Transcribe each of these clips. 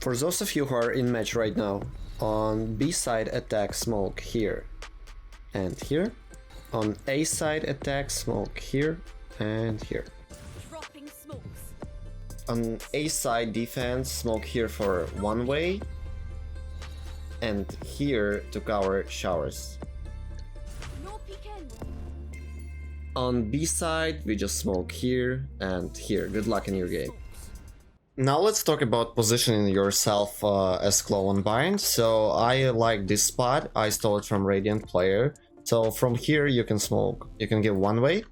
For those of you who are in match right now, on B side attack smoke here and here. On A side attack smoke here and here. Dropping smokes. On A side defense smoke here for one way and here to cover showers. No peeking. On B side we just smoke here and here. Good luck in your game. Now let's talk about positioning yourself as Clove and Bind. So I like this spot. I stole it from Radiant player. So from here you can smoke. You can give one way.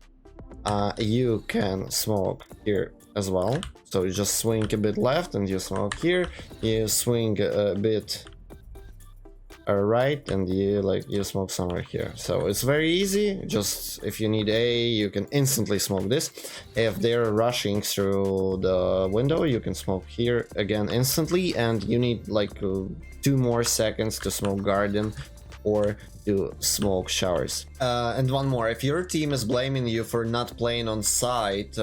You can smoke here as well. So you just swing a bit left and you smoke here. You swing a bit right and you smoke somewhere here. So it's very easy. Just if you need A, you can instantly smoke this. If they're rushing through the window, you can smoke here again instantly, and you need like 2 more seconds to smoke garden or to smoke showers. And one more, if your team is blaming you for not playing on site,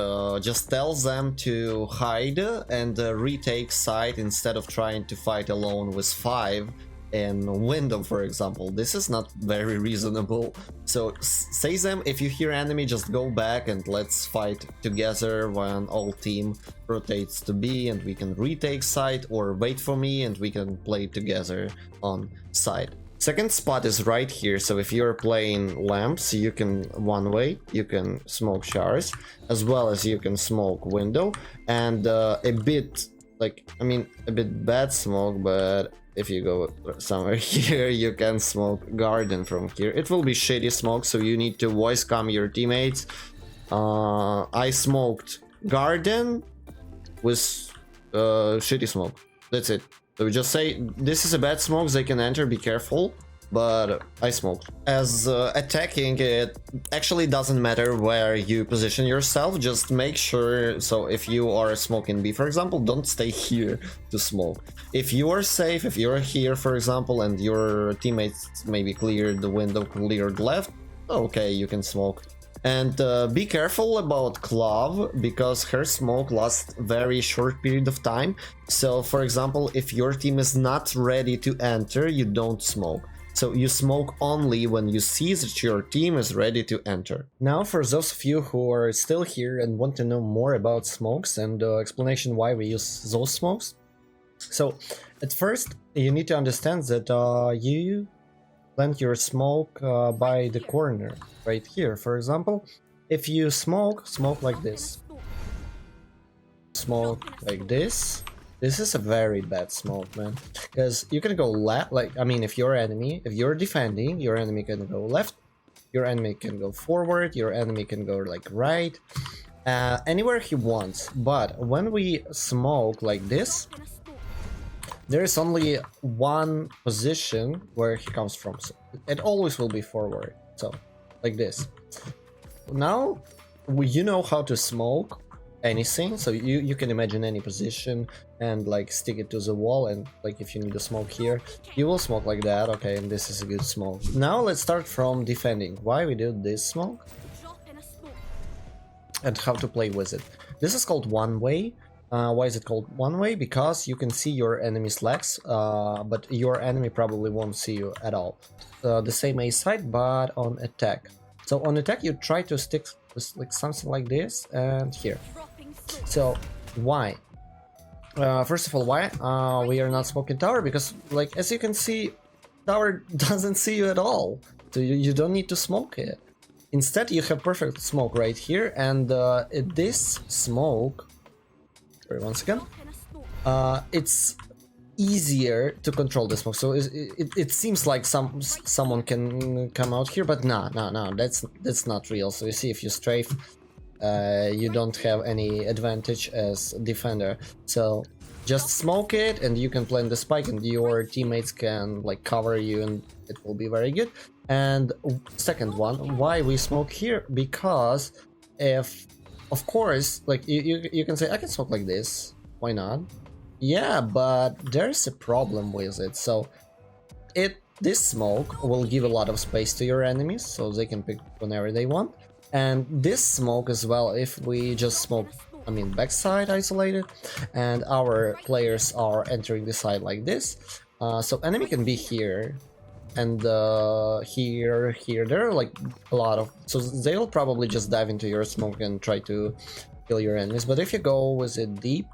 just tell them to hide and retake site instead of trying to fight alone with 5 in window, for example. This is not very reasonable. So say them, if you hear enemy, just go back and let's fight together when all team rotates to B and we can retake site, or wait for me and we can play together on site. Second spot is right here, so if you're playing lamps, you can one way, you can smoke showers, as well as you can smoke window, and a bit bad smoke, but if you go somewhere here, you can smoke garden from here. It will be shitty smoke, so you need to voice calm your teammates. I smoked garden with shitty smoke. That's it. So just say, this is a bad smoke, they can enter, be careful. But I smoked. As attacking, it actually doesn't matter where you position yourself, just make sure, so if you are smoking B, for example, don't stay here to smoke. If you are safe, if you're here, for example, and your teammates maybe cleared the window, cleared left, okay, you can smoke. And be careful about Clove, because her smoke lasts very short period of time. So for example, if your team is not ready to enter, you don't smoke. So you smoke only when you see that your team is ready to enter. Now for those of you who are still here and want to know more about smokes and explanation why we use those smokes. So at first you need to understand that you plant your smoke by the corner, right here. For example, if you smoke like this. Smoke like this. This is a very bad smoke, man, because you can go left, if you're defending, your enemy can go left, your enemy can go forward, your enemy can go like right, anywhere he wants. But when we smoke like this, there is only one position where he comes from, so it always will be forward, so like this. Now you know how to smoke anything, so you can imagine any position and like stick it to the wall, and like if you need to smoke here, you will smoke like that. Okay, and this is a good smoke. Now let's start from defending. Why we do this smoke and how to play with it. This is called one way. Why is it called one way? Because you can see your enemy's legs, but your enemy probably won't see you at all. The same A side, but on attack. So on attack you try to stick with like something like this and here. So why? First of all, why we are not smoking tower? Because like as you can see, tower doesn't see you at all, so you don't need to smoke it. Instead you have perfect smoke right here, and this smoke, once again, it's easier to control the smoke. So it seems like someone can come out here, but no, that's not real. So you see, if you strafe, you don't have any advantage as defender. So just smoke it and you can plant the spike and your teammates can like cover you, and it will be very good. And second one, why we smoke here? Because if, of course, like you can say I can smoke like this, why not? Yeah, but there's a problem with it. So this smoke will give a lot of space to your enemies, so they can pick whenever they want. And this smoke as well, if we just smoke I mean backside isolated, and our players are entering the side like this. So enemy can be here, and here. There are like a lot of, so they'll probably just dive into your smoke and try to kill your enemies. But if you go with it deep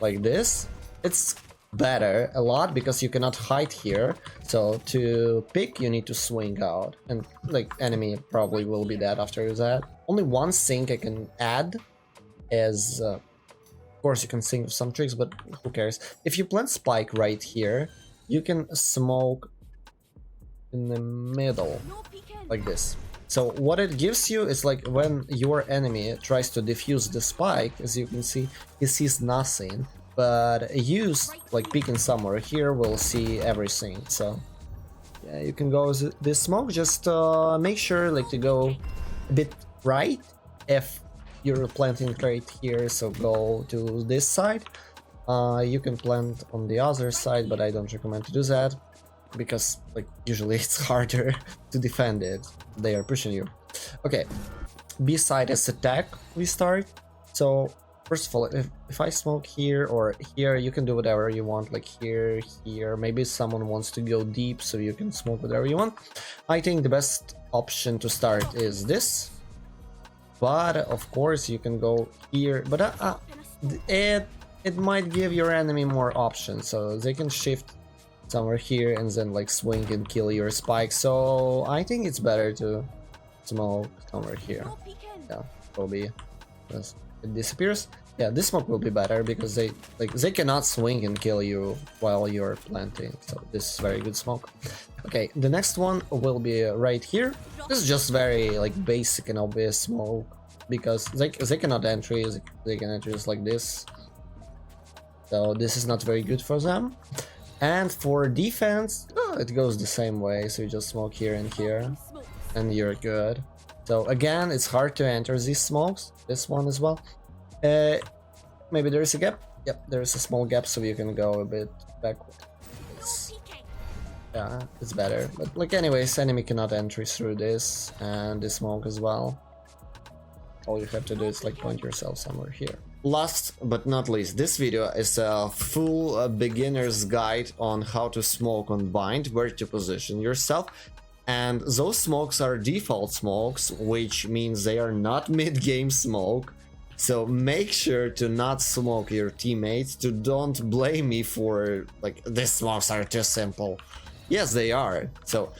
like this, it's better a lot because you cannot hide here. So to pick, you need to swing out, and like enemy probably will be dead after that. Only one thing I can add is, of course you can think of some tricks, but who cares? If you plant spike right here, you can smoke in the middle like this. So what it gives you is like when your enemy tries to defuse the spike, as you can see, he sees nothing, but you like peeking somewhere here will see everything. So yeah, you can go with this smoke. Just make sure like to go a bit right if you're planting right here, so go to this side. You can plant on the other side, but I don't recommend to do that because like usually it's harder to defend it. They are pushing you. Okay, B side is attack we start. So first of all, if I smoke here or here, you can do whatever you want, like here, maybe someone wants to go deep, so you can smoke whatever you want. I think the best option to start is this, but of course you can go here, but it might give your enemy more options, so they can shift somewhere here and then like swing and kill your spike. So I think it's better to smoke somewhere here. Yeah, probably as it disappears. Yeah, this smoke will be better because they cannot swing and kill you while you're planting. So this is very good smoke. Okay, the next one will be right here. This is just very like basic and obvious smoke because they cannot entry. They can enter just like this. So this is not very good for them. And for defense, it goes the same way. So you just smoke here and here, and you're good. So again, it's hard to enter these smokes. This one as well. Maybe there is a gap. Yep, there is a small gap, so you can go a bit backwards. Yeah, it's better. But like anyways, enemy cannot enter through this and this smoke as well. All you have to do is like point yourself somewhere here. Last but not least, this video is a full beginner's guide on how to smoke on Bind, where to position yourself. And those smokes are default smokes, which means they are not mid-game smoke. So make sure to not smoke your teammates, to don't blame me for like these smokes are too simple. Yes, they are. So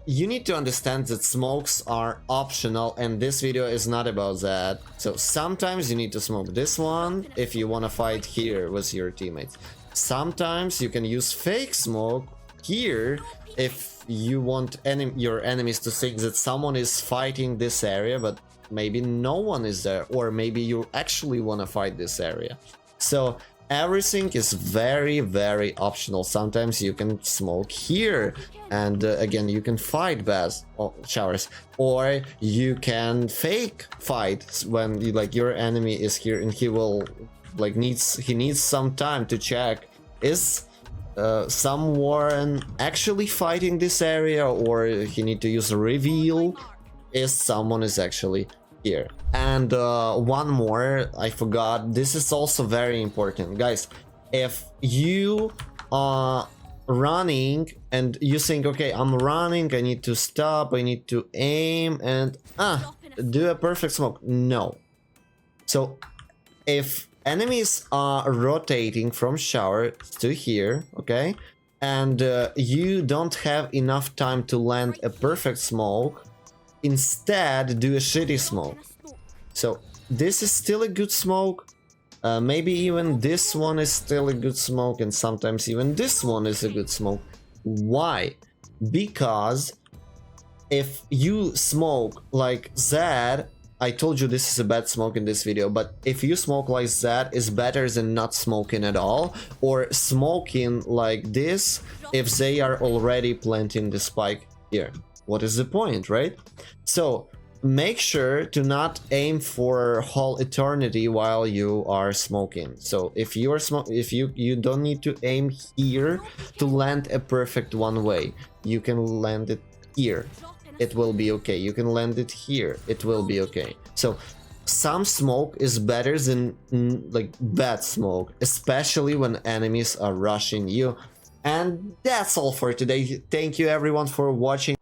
you need to understand that smokes are optional, and this video is not about that. So sometimes you need to smoke this one if you want to fight here with your teammates. Sometimes you can use fake smoke here if you want your enemies to think that someone is fighting this area, but maybe no one is there, or maybe you actually want to fight this area. So everything is very, very optional. Sometimes you can smoke here, and again, you can fight best showers, or you can fake fight when like your enemy is here and he will like needs some time to check is someone actually fighting this area, or he need to use a reveal is someone is actually here. And one more, I forgot, this is also very important, guys. If you are running and you think, okay, I'm running, I need to stop, I need to aim and do a perfect smoke. No. So if enemies are rotating from shower to here, okay, and you don't have enough time to land a perfect smoke, instead do a shitty smoke. So this is still a good smoke, maybe even this one is still a good smoke, and sometimes even this one is a good smoke. Why? Because if you smoke like that, I told you this is a bad smoke in this video, but if you smoke like that, is better than not smoking at all, or smoking like this if they are already planting the spike here. What is the point, right? So make sure to not aim for whole eternity while you are smoking. So if you are you don't need to aim here to land a perfect one way. You can land it here, it will be okay. You can land it here, it will be okay. So some smoke is better than like bad smoke, especially when enemies are rushing you. And that's all for today. Thank you everyone for watching.